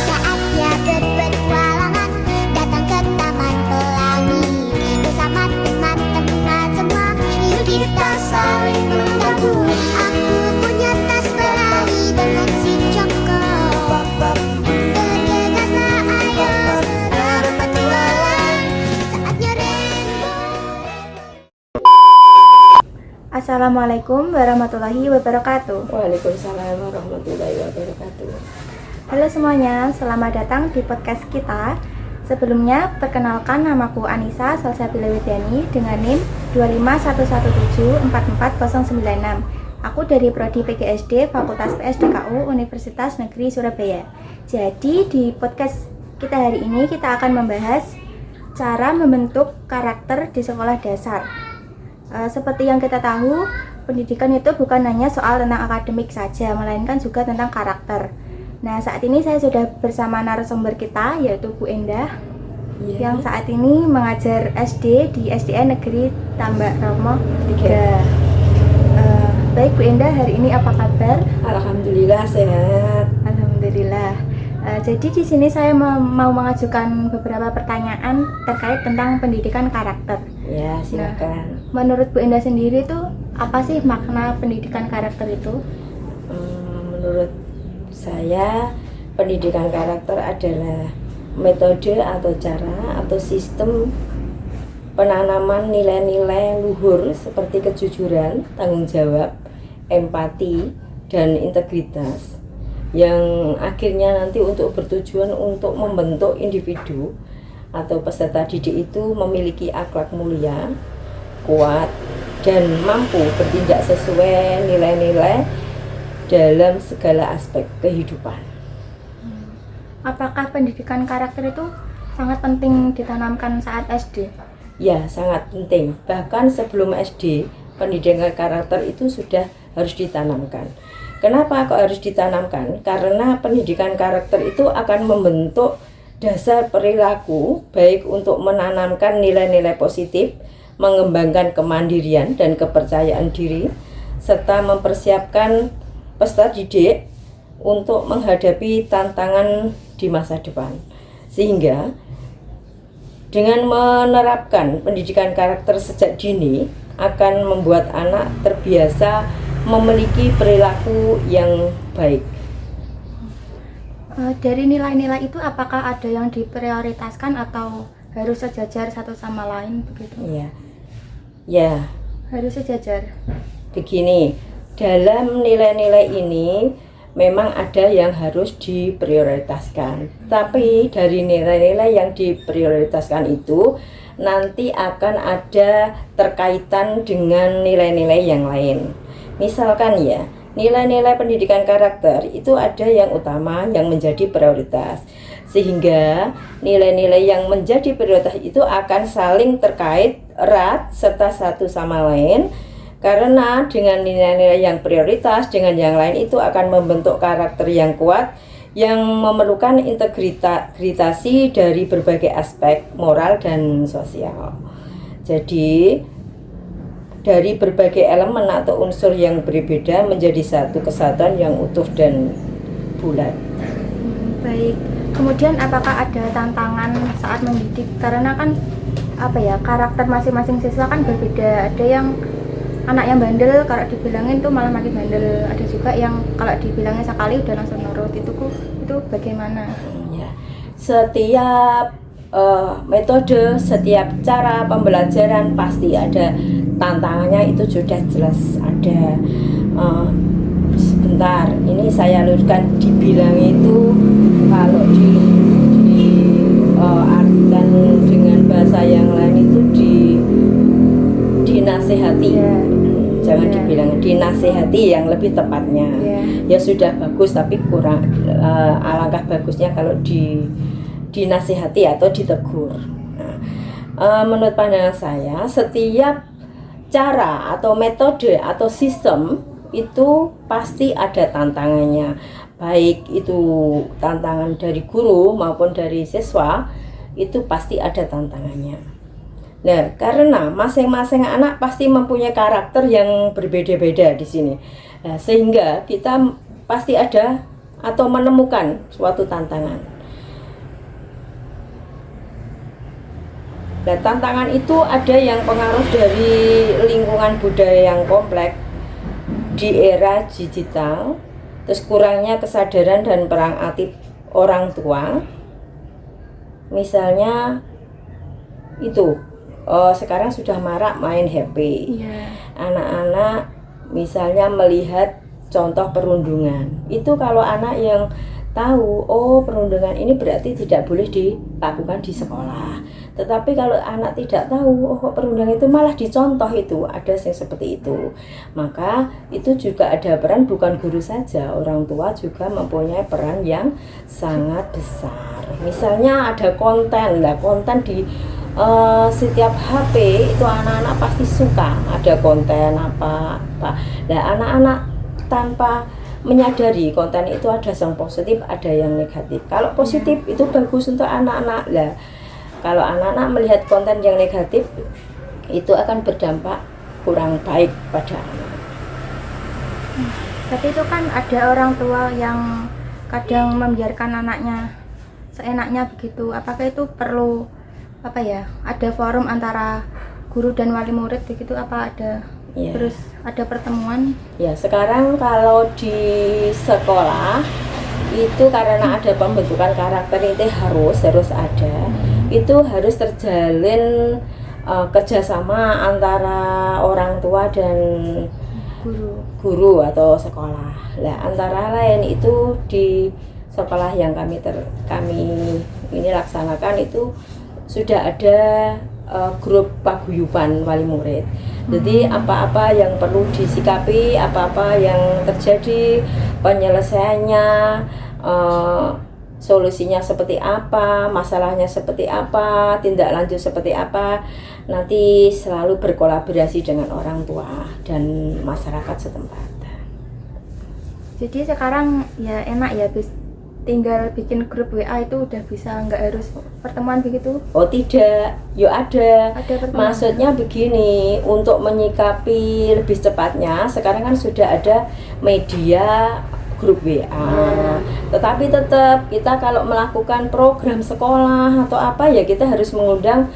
Saatnya berpetualangan, datang ke Taman Pelangi. Bersama teman-teman semua, yuk kita saling membantu. Aku punya tas berlari dengan si Joko. Bergegaslah ayo berpetualang. Saatnya rainbow. Assalamualaikum warahmatullahi wabarakatuh. Waalaikumsalam warahmatullahi wabarakatuh. Halo semuanya, selamat datang di podcast kita. Sebelumnya, perkenalkan namaku Anissa Salsabila Widiani dengan NIM 25117444096. Aku dari Prodi PGSD Fakultas PSDKU Universitas Negeri Surabaya. Jadi di podcast kita hari ini kita akan membahas cara membentuk karakter di sekolah dasar. Seperti yang kita tahu, pendidikan itu bukan hanya soal tentang akademik saja, melainkan juga tentang karakter. Nah, saat ini saya sudah bersama narasumber kita, yaitu Bu Endah, yang saat ini mengajar SD di SDN Negeri Tambak Romo 3. Baik Bu Endah, hari ini apa kabar? Alhamdulillah sehat. Alhamdulillah. Jadi di sini saya mau mengajukan beberapa pertanyaan terkait tentang pendidikan karakter. Ya, silakan. Menurut Bu Endah sendiri tuh apa sih makna pendidikan karakter itu? Menurut saya, pendidikan karakter adalah metode atau cara atau sistem penanaman nilai-nilai luhur seperti kejujuran, tanggung jawab, empati, dan integritas yang akhirnya nanti untuk bertujuan untuk membentuk individu atau peserta didik itu memiliki akhlak mulia, kuat, dan mampu bertindak sesuai nilai-nilai dalam segala aspek kehidupan. Apakah pendidikan karakter itu sangat penting ditanamkan saat SD? Ya, sangat penting. Bahkan sebelum SD, pendidikan karakter itu sudah harus ditanamkan. Kenapa kok harus ditanamkan? Karena pendidikan karakter itu akan membentuk dasar perilaku, baik untuk menanamkan nilai-nilai positif, mengembangkan kemandirian dan kepercayaan diri, serta mempersiapkan peserta didik untuk menghadapi tantangan di masa depan. Sehingga dengan menerapkan pendidikan karakter sejak dini akan membuat anak terbiasa memiliki perilaku yang baik. Dari nilai-nilai itu apakah ada yang diprioritaskan atau harus sejajar satu sama lain begitu? Ya, Harus sejajar. begini, dalam nilai-nilai ini memang ada yang harus diprioritaskan. Tapi dari nilai-nilai yang diprioritaskan itu nanti akan ada terkaitan dengan nilai-nilai yang lain. Misalkan ya, nilai-nilai pendidikan karakter itu ada yang utama yang menjadi prioritas. Sehingga nilai-nilai yang menjadi prioritas itu akan saling terkait erat serta satu sama lain. Karena dengan nilai-nilai yang prioritas dengan yang lain itu akan membentuk karakter yang kuat yang memerlukan integritasi dari berbagai aspek moral dan sosial. Jadi dari berbagai elemen atau unsur yang berbeda menjadi satu kesatuan yang utuh dan bulat. Baik. Kemudian apakah ada tantangan saat mendidik? Karena kan karakter masing-masing siswa kan berbeda. Ada yang anak yang bandel, kalau dibilangin tuh malah makin bandel. Ada juga yang kalau dibilangnya sekali udah langsung nurut. Itu bagaimana? Ya. Setiap metode, setiap cara pembelajaran pasti ada tantangannya, itu sudah jelas ada. Sebentar, ini saya luruskan, dibilang itu kalau artikan dengan bahasa yang lain itu dinasehati. Jangan dibilang dinasehati, yang lebih tepatnya. Ya sudah bagus, tapi kurang, alangkah bagusnya kalau dinasehati atau ditegur. Menurut pandangan saya, setiap cara atau metode atau sistem itu pasti ada tantangannya, baik itu tantangan dari guru maupun dari siswa, itu pasti ada tantangannya. Nah, karena masing-masing anak pasti mempunyai karakter yang berbeda-beda di sini. Nah, sehingga kita pasti ada atau menemukan suatu tantangan. Nah, tantangan itu ada yang pengaruh dari lingkungan budaya yang kompleks di era digital, terus kurangnya kesadaran dan perang aktif orang tua. Misalnya itu sekarang sudah marak main HP. Iya. Anak-anak misalnya melihat contoh perundungan. Itu kalau anak yang tahu, oh perundungan ini berarti tidak boleh dilakukan di sekolah. Tetapi kalau anak tidak tahu, oh perundungan itu malah dicontoh, itu ada yang seperti itu. Maka itu juga ada peran bukan guru saja, orang tua juga mempunyai peran yang sangat besar. Misalnya ada konten, konten di setiap HP itu anak-anak pasti suka ada konten apa. Nah, anak-anak tanpa menyadari konten itu ada yang positif, ada yang negatif. Kalau positif itu bagus untuk anak-anak. Lah, kalau anak-anak melihat konten yang negatif itu akan berdampak kurang baik pada anak. Tapi itu kan ada orang tua yang kadang membiarkan anaknya seenaknya begitu. Apakah itu perlu ada forum antara guru dan wali murid begitu, apa ada Ya. terus ada pertemuan? Ya, sekarang kalau di sekolah itu karena ada pembentukan karakter itu harus ada, itu harus terjalin kerjasama antara orang tua dan guru atau sekolah. Nah, antara lain itu di sekolah yang kami ini laksanakan itu sudah ada grup paguyuban wali murid. Jadi apa-apa yang perlu disikapi, apa-apa yang terjadi, penyelesaiannya, solusinya seperti apa, masalahnya seperti apa, tindak lanjut seperti apa, nanti selalu berkolaborasi dengan orang tua dan masyarakat setempat. Jadi sekarang ya enak ya, tinggal bikin grup WA itu udah bisa, nggak harus pertemuan begitu? Oh tidak, yuk ada pertemuan. Maksudnya begini, untuk menyikapi lebih cepatnya sekarang kan sudah ada media grup WA. Tetapi tetap kita kalau melakukan program sekolah atau apa ya kita harus mengundang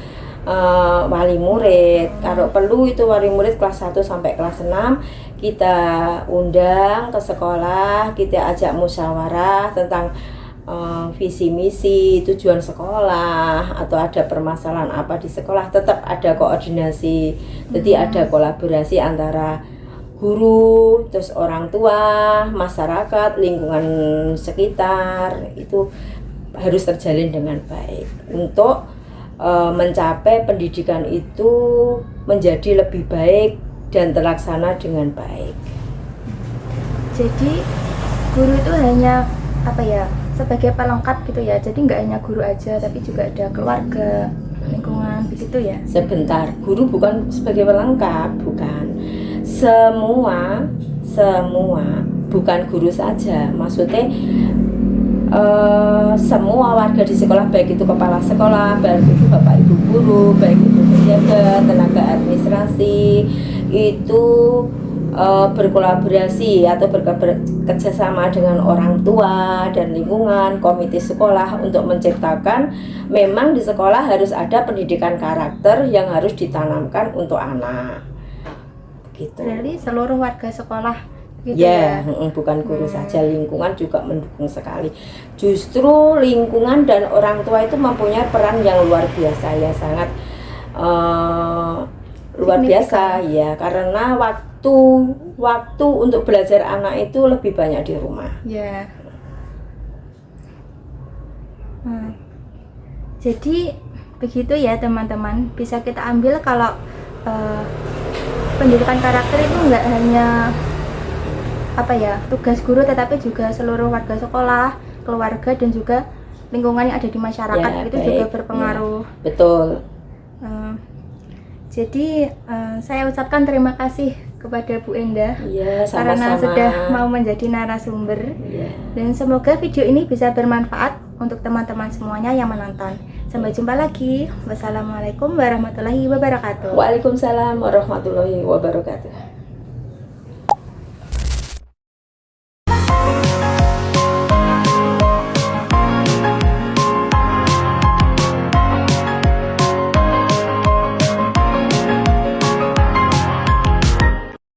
wali murid. Kalau perlu itu wali murid kelas 1 sampai kelas 6 kita undang ke sekolah, kita ajak musyawarah tentang visi misi, tujuan sekolah, atau ada permasalahan apa di sekolah, tetap ada koordinasi. Jadi ada kolaborasi antara guru, terus orang tua, masyarakat, lingkungan sekitar, itu harus terjalin dengan baik untuk mencapai pendidikan itu menjadi lebih baik dan terlaksana dengan baik. Jadi guru itu hanya sebagai pelengkap gitu ya, jadi nggak hanya guru aja tapi juga ada keluarga, lingkungan begitu ya. Sebentar, guru bukan sebagai pelengkap, bukan. Semua bukan guru saja, maksudnya semua warga di sekolah, baik itu kepala sekolah, baik itu bapak ibu guru, baik itu penjaga, tenaga administrasi, itu berkolaborasi atau bekerjasama dengan orang tua dan lingkungan, komite sekolah untuk menciptakan, memang di sekolah harus ada pendidikan karakter yang harus ditanamkan untuk anak. Gitu. Jadi seluruh warga sekolah gitu ya? Bukan guru saja, lingkungan juga mendukung sekali. Justru lingkungan dan orang tua itu mempunyai peran yang luar biasa, ya sangat luar biasa ya, karena waktu untuk belajar anak itu lebih banyak di rumah. Ya. Jadi begitu ya teman-teman, bisa kita ambil kalau pendidikan karakter itu nggak hanya tugas guru, tetapi juga seluruh warga sekolah, keluarga dan juga lingkungan yang ada di masyarakat ya, itu baik, juga berpengaruh. Ya, betul. Jadi saya ucapkan terima kasih kepada Bu Endah ya, karena sudah mau menjadi narasumber, dan semoga video ini bisa bermanfaat untuk teman-teman semuanya yang menonton. Sampai jumpa lagi. Wassalamualaikum warahmatullahi wabarakatuh. Waalaikumsalam warahmatullahi wabarakatuh.